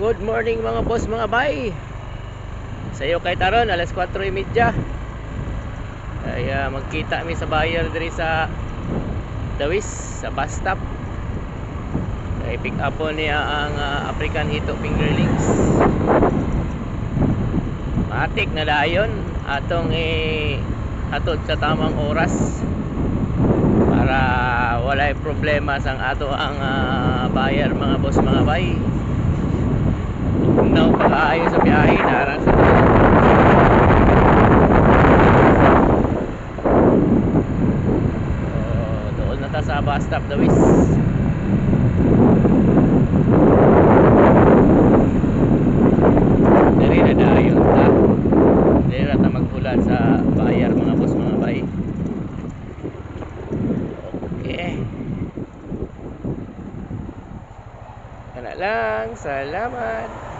Good morning mga boss, mga bay. Sa iyo kay taron alas 4:30. Kaya magkita mi sa buyer diri sa Dawis sa bus stop. Kay pick up po niya ang African Hito Fingerlings. Matik na dayon atong atod sa tamang oras para walay problema sang ato ang buyer mga boss, mga bay. Now pag-aayo sa biyahe narang sa doon na ta sa bus stop Dawis. Diri na dayon ta. Diri na ta magbulan sa buyer mga boss, mga bay. Okay. Kana lang, salamat.